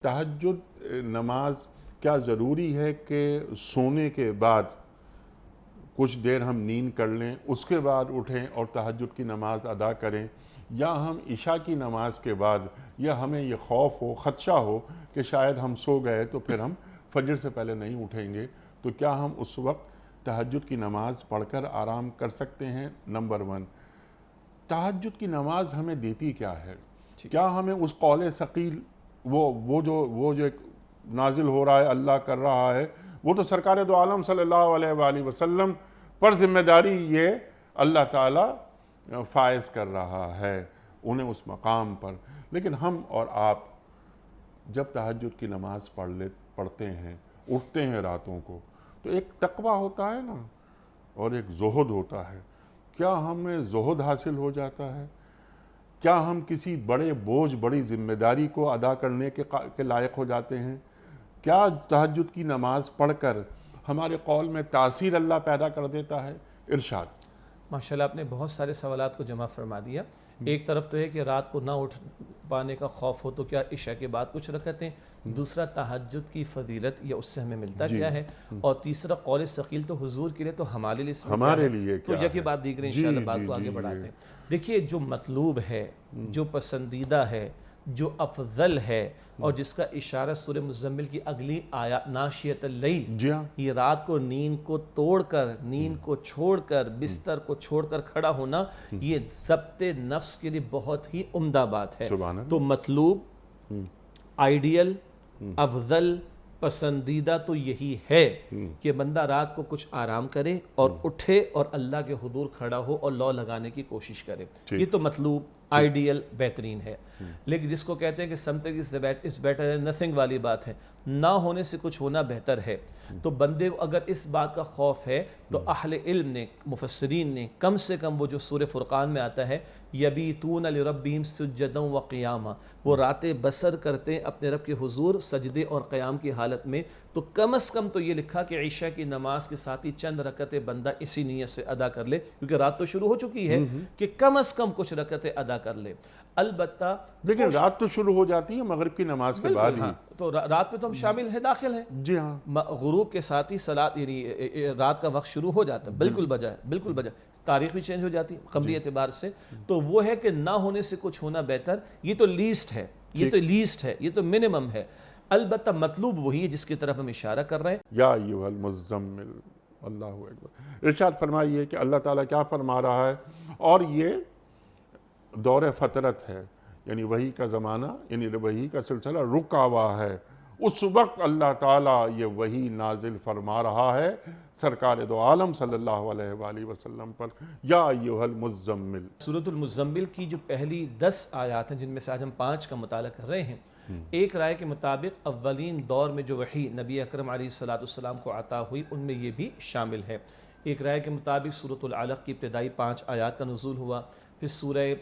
تہجد نماز کیا ضروری ہے کہ سونے کے بعد کچھ دیر ہم نیند کر لیں، اس کے بعد اٹھیں اور تہجد کی نماز ادا کریں، یا ہم عشاء کی نماز کے بعد، یا ہمیں یہ خوف ہو، خدشہ ہو کہ شاید ہم سو گئے تو پھر ہم فجر سے پہلے نہیں اٹھیں گے، تو کیا ہم اس وقت تہجد کی نماز پڑھ کر آرام کر سکتے ہیں؟ نمبر 1، تہجد کی نماز ہمیں دیتی کیا ہے؟ کیا ہمیں اس قول ثقیل وہ جو ایک نازل ہو رہا ہے، اللہ کر رہا ہے، وہ تو سرکار دو عالم صلی اللہ علیہ وآلہ وسلم پر ذمہ داری یہ اللہ تعالیٰ فائز کر رہا ہے انہیں اس مقام پر، لیکن ہم اور آپ جب تہجد کی نماز پڑھتے ہیں، اٹھتے ہیں راتوں کو، تو ایک تقویٰ ہوتا ہے نا، اور ایک زہد ہوتا ہے۔ کیا ہمیں زہد حاصل ہو جاتا ہے؟ کیا ہم کسی بڑے بوجھ، بڑی ذمہ داری کو ادا کرنے کے لائق ہو جاتے ہیں؟ کیا تہجد کی نماز پڑھ کر ہمارے قول میں تاثیر اللہ پیدا کر دیتا ہے؟ ارشاد۔ ماشاءاللہ آپ نے بہت سارے سوالات کو جمع فرما دیا۔ ایک طرف تو ہے کہ رات کو نہ اٹھ پانے کا خوف ہو تو کیا عشاء کے بعد کچھ رکعتیں، دوسرا تہجد کی فضیلت یا اس سے ہمیں ملتا کیا ہے، اور تیسرا قول ثقیل تو حضور کے لیے تو ہمارے لیے اس میں ہمارے لیے تو یکی بات دیگر انشاءاللہ بات کو آگے بڑھاتے ہیں۔ دیکھیے، جو مطلوب ہے، جو پسندیدہ ہے، جو افضل ہے، اور جس کا اشارہ سورہ مزمل کی اگلی آیات ناشیۃ اللیل، یہ رات کو نیند کو توڑ کر، نیند کو چھوڑ کر، بستر کو چھوڑ کر کھڑا ہونا، یہ ضبط نفس کے لیے بہت ہی عمدہ بات ہے۔ تو مطلوب، آئیڈیل، افضل، پسندیدہ تو یہی ہے کہ بندہ رات کو کچھ آرام کرے اور اٹھے اور اللہ کے حضور کھڑا ہو اور لو لگانے کی کوشش کرے۔ یہ تو مطلوب، آئیڈیل، بہترین ہے۔ لیکن جس کو کہتے ہیں کہ something is better than nothing والی بات ہے، نہ ہونے سے کچھ ہونا بہتر ہے، تو بندے کو اگر اس بات کا خوف ہے تو اہل علم نے، مفسرین نے کم سے کم وہ جو سورہ فرقان میں آتا ہے یبیتون لربہم سجدا وقیاما، وہ راتیں بسر کرتے ہیں اپنے رب کے حضور سجدے اور قیام کی حالت میں، تو کم از کم تو یہ لکھا کہ عشاء کی نماز کے ساتھ ہی چند رکعتیں بندہ اسی نیت سے ادا کر لے، کیونکہ رات تو شروع ہو چکی ہے، کہ کم از کم کچھ رکعتیں ادا کر لے۔ البتہ لیکن رات تو شروع ہو جاتی ہے مغرب کی نماز کے بعد ہی، تو رات میں تو ہم شامل ہیں، داخل ہیں۔ جی ہاں، غروب کے ساتھ ہی یعنی رات کا وقت شروع ہو جاتا ہے، بالکل بجائے تاریخ بھی چینج ہو جاتی ہے قمری اعتبار سے، تو وہ ہے کہ نہ ہونے سے کچھ ہونا بہتر، یہ تو لیسٹ ہے، یہ تو منیمم ہے۔ البتہ مطلوب وہی ہے جس کی طرف ہم اشارہ کر رہے ہیں۔ یا ایھا المزمل، اللہ اکبر۔ ارشاد فرمائیے کہ اللہ تعالیٰ کیا فرما رہا ہے، اور یہ دور فطرت ہے، یعنی وحی کا زمانہ، یعنی وحی کا سلسلہ رکا ہوا ہے، اس وقت اللہ تعالیٰ یہ وحی نازل فرما رہا ہے سرکار دو عالم صلی اللہ علیہ وآلہ وسلم پر۔ یا ایھا المزمل، سورۃ المزمل کی جو پہلی 10 آیات ہیں، جن میں سے آج ہم 5 کا مطالعہ کر رہے ہیں، ایک رائے کے مطابق اولین دور میں جو وحی نبی اکرم علیہ السلام کو عطا ہوئی ان میں یہ بھی شامل ہے۔ ایک رائے کے مطابق سورۃ العلق کی ابتدائی 5 آیات کا نزول ہوا، پھر سورہ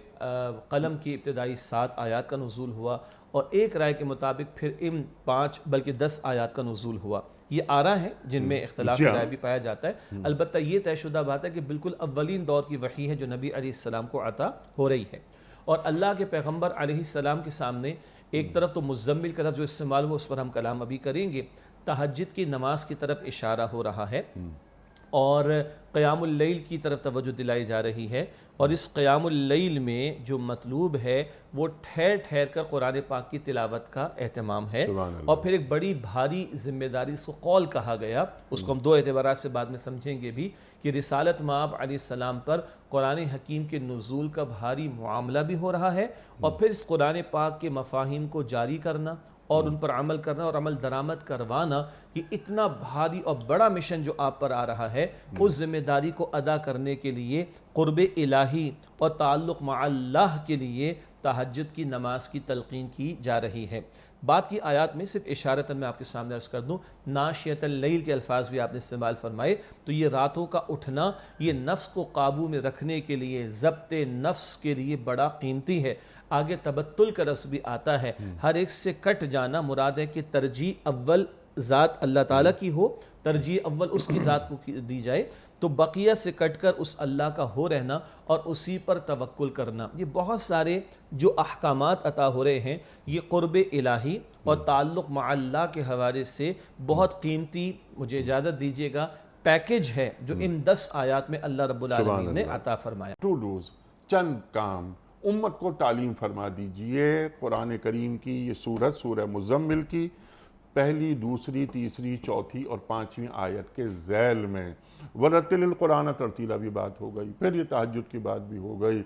قلم کی ابتدائی 7 آیات کا نزول ہوا، اور ایک رائے کے مطابق پھر ان 5 بلکہ 10 آیات کا نزول ہوا۔ یہ آراء ہیں جن میں اختلاف رائے بھی پایا جاتا ہے، البتہ یہ طے شدہ بات ہے کہ بالکل اولین دور کی وحی ہے جو نبی علیہ السلام کو عطا ہو رہی ہے۔ اور اللہ کے پیغمبر علیہ السلام کے سامنے ایک طرف تو مزمل کا لفظ جو استعمال ہوا اس پر ہم کلام ابھی کریں گے، تہجد کی نماز کی طرف اشارہ ہو رہا ہے، اور قیام اللیل کی طرف توجہ دلائی جا رہی ہے، اور اس قیام اللیل میں جو مطلوب ہے وہ ٹھہر ٹھہر کر قرآن پاک کی تلاوت کا اہتمام ہے، اور پھر ایک بڑی بھاری ذمہ داری، اس کو قول کہا گیا، اس کو ہم 2 اعتبارات سے بعد میں سمجھیں گے بھی، کہ رسالت مآب علیہ السلام پر قرآن حکیم کے نزول کا بھاری معاملہ بھی ہو رہا ہے، اور پھر اس قرآن پاک کے مفاہیم کو جاری کرنا اور ان پر عمل کرنا اور عمل درآمد کروانا، یہ اتنا بھاری اور بڑا مشن جو آپ پر آ رہا ہے، اس ذمہ داری کو ادا کرنے کے لیے قرب الہی اور تعلق مع اللہ کے لیے تہجد کی نماز کی تلقین کی جا رہی ہے۔ بعد کی آیات میں صرف اشارتاً میں آپ کے سامنے عرض کر دوں، ناشیۃ اللیل کے الفاظ بھی آپ نے استعمال فرمائے، تو یہ راتوں کا اٹھنا، یہ نفس کو قابو میں رکھنے کے لیے، ضبط نفس کے لیے بڑا قیمتی ہے۔ آگے تبتل کا رس بھی آتا ہے، ہر ایک سے کٹ جانا، مراد ہے کہ ترجیح اول ذات اللہ تعالیٰ کی ہو، ترجیح اول اس کی ذات کو دی جائے، تو بقیہ سے کٹ کر اس اللہ کا ہو رہنا اور اسی پر توکل کرنا، یہ بہت سارے جو احکامات عطا ہو رہے ہیں یہ قرب الہی اور تعلق مع اللہ کے حوالے سے بہت قیمتی، مجھے اجازت دیجیے گا، پیکج ہے جو ان 10 آیات میں اللہ رب العالمین نے عطا فرمایا۔ ٹو ڈوز، چند کام امت کو تعلیم فرما دیجئے قرآن کریم کی یہ سورت، سورہ مزمل کی پہلی، دوسری، تیسری، چوتھی اور 5ویں آیت کے ذیل میں۔ وَرَتِّلِ الْقُرْآنَ ترتیلا بھی بات ہو گئی، پھر یہ تہجد کی بات بھی ہو گئی،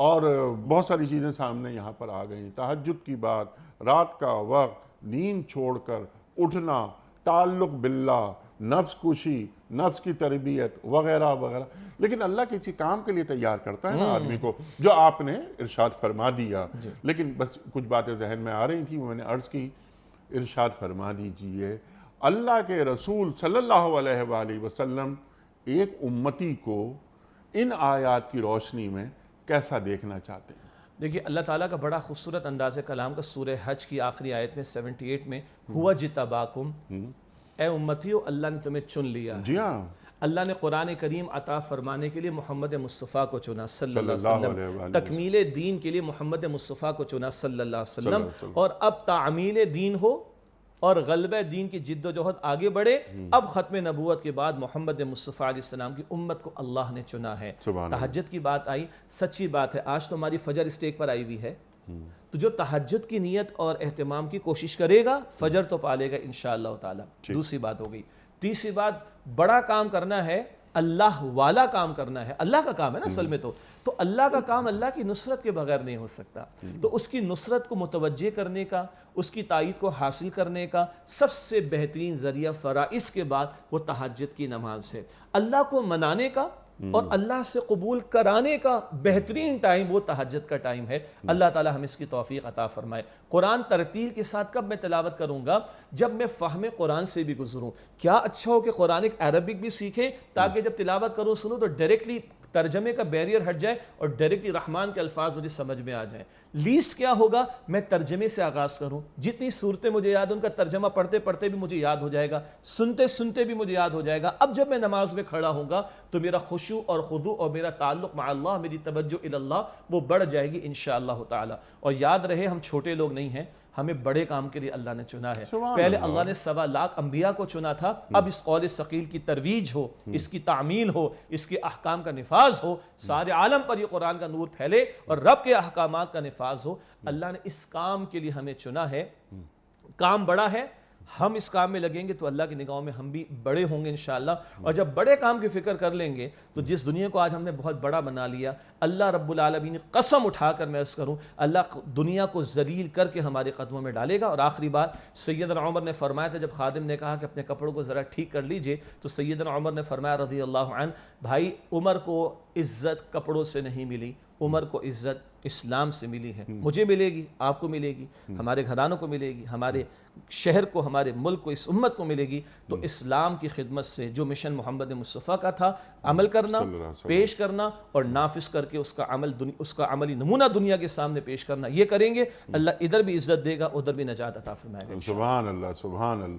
اور بہت ساری چیزیں سامنے یہاں پر آ گئیں۔ تہجد کی بات، رات کا وقت، نیند چھوڑ کر اٹھنا، تعلق باللہ، نفس کشی، نفس کی تربیت وغیرہ وغیرہ۔ لیکن اللہ کسی کام کے لیے تیار کرتا ہے نا آدمی کو، جو آپ نے ارشاد فرما دیا۔ لیکن بس کچھ باتیں ذہن میں آ رہی تھیں، میں نے عرض کی، ارشاد فرما دیجئے اللہ کے رسول صلی اللہ علیہ وآلہ وسلم ایک امتی کو ان آیات کی روشنی میں کیسا دیکھنا چاہتے ہیں؟ دیکھیے اللہ تعالیٰ کا بڑا خوبصورت انداز کلام کا سورہ حج کی آخری آیت میں 78 میں ہوا جتباکم، اے امتیو اللہ نے تمہیں چن لیا۔ جی ہاں، اللہ نے قرآن کریم عطا فرمانے کے لیے محمد مصطفیٰ کو چنا صلی اللہ علیہ علیہ وسلم، وآلہ تکمیل دین کے لیے محمد مصطفیٰ کو چنا صلی اللہ علیہ وسلم، اور اب تعمیل دین ہو اور غلبہ دین کی جد و جہد آگے بڑھے۔ اب ختم نبوت کے بعد محمد مصطفیٰ علیہ السلام کی امت کو اللہ نے چنا ہے۔ تہجد کی بات آئی، سچی بات ہے آج تو ہماری فجر اسٹیک پر آئی ہوئی ہے، تو جو تہجد کی نیت اور اہتمام کی کوشش کرے گا فجر تو پالے گا انشاءاللہ تعالی۔ دوسری بات ہو گئی۔ تیسری بات، بڑا کام کرنا ہے، اللہ والا کام کرنا ہے، اللہ کا کام ہے نا اصل میں، تو اللہ کا کام اللہ کی نصرت کے بغیر نہیں ہو سکتا، تو اس کی نصرت کو متوجہ کرنے کا، اس کی تائید کو حاصل کرنے کا سب سے بہترین ذریعہ فرائض کے بعد وہ تہجد کی نماز ہے۔ اللہ کو منانے کا اور اللہ سے قبول کرانے کا بہترین ٹائم وہ تہجد کا ٹائم ہے۔ اللہ تعالی ہمیں اس کی توفیق عطا فرمائے۔ قرآن ترتیل کے ساتھ کب میں تلاوت کروں گا؟ جب میں فہم قرآن سے بھی گزروں۔ کیا اچھا ہو کہ قرآن عربک بھی سیکھیں تاکہ جب تلاوت کروں سنوں تو ڈائریکٹلی ترجمے کا بیریئر ہٹ جائے اور ڈائریکٹلی رحمان کے الفاظ مجھے سمجھ میں آ جائیں۔ لیسٹ کیا ہوگا؟ میں ترجمے سے آغاز کروں، جتنی صورتیں مجھے یاد ان کا ترجمہ پڑھتے پڑھتے بھی مجھے یاد ہو جائے گا، سنتے سنتے بھی مجھے یاد ہو جائے گا۔ اب جب میں نماز میں کھڑا ہوں گا تو میرا خشوع اور خضوع اور میرا تعلق مع اللہ، میری توجہ الی اللہ وہ بڑھ جائے گی انشاءاللہ تعالی۔ اور یاد رہے ہم چھوٹے لوگ نہیں ہیں، ہمیں بڑے کام کے لیے اللہ نے چنا ہے۔ پہلے اللہ نے 1.25 لاکھ انبیاء کو چنا تھا، اب اس قول ثقیل کی ترویج ہو، اس کی تعمیل ہو، اس کے احکام کا نفاذ ہو، سارے عالم پر یہ قرآن کا نور پھیلے اور رب کے احکامات کا نفاذ ہو۔ اللہ نے اس کام کے لیے ہمیں چنا ہے، کام بڑا ہے، ہم اس کام میں لگیں گے تو اللہ کی نگاہوں میں ہم بھی بڑے ہوں گے انشاءاللہ۔ اور جب بڑے کام کی فکر کر لیں گے تو جس دنیا کو آج ہم نے بہت بڑا بنا لیا، اللہ رب العالمین قسم اٹھا کر میں عرض کروں اللہ دنیا کو ذلیل کر کے ہمارے قدموں میں ڈالے گا۔ اور آخری بات، سیدنا عمر نے فرمایا تھا جب خادم نے کہا کہ اپنے کپڑوں کو ذرا ٹھیک کر لیجئے، تو سیدنا عمر نے فرمایا رضی اللہ عنہ، بھائی عمر کو عزت کپڑوں سے نہیں ملی، عمر کو عزت اسلام سے ملی ہے، مجھے ملے گی، آپ کو ملے گی، ہمارے گھرانوں کو ملے گی، ہمارے شہر کو، ہمارے ملک کو، اس امت کو ملے گی۔ تو اسلام کی خدمت سے جو مشن محمد مصطفیٰ کا تھا، عمل کرنا، پیش کرنا اور نافذ کر کے اس کا عملی نمونہ دنیا کے سامنے پیش کرنا، یہ کریں گے اللہ ادھر بھی عزت دے گا، ادھر بھی نجات عطا فرمائے گا۔ سبحان اللہ، سبحان اللہ۔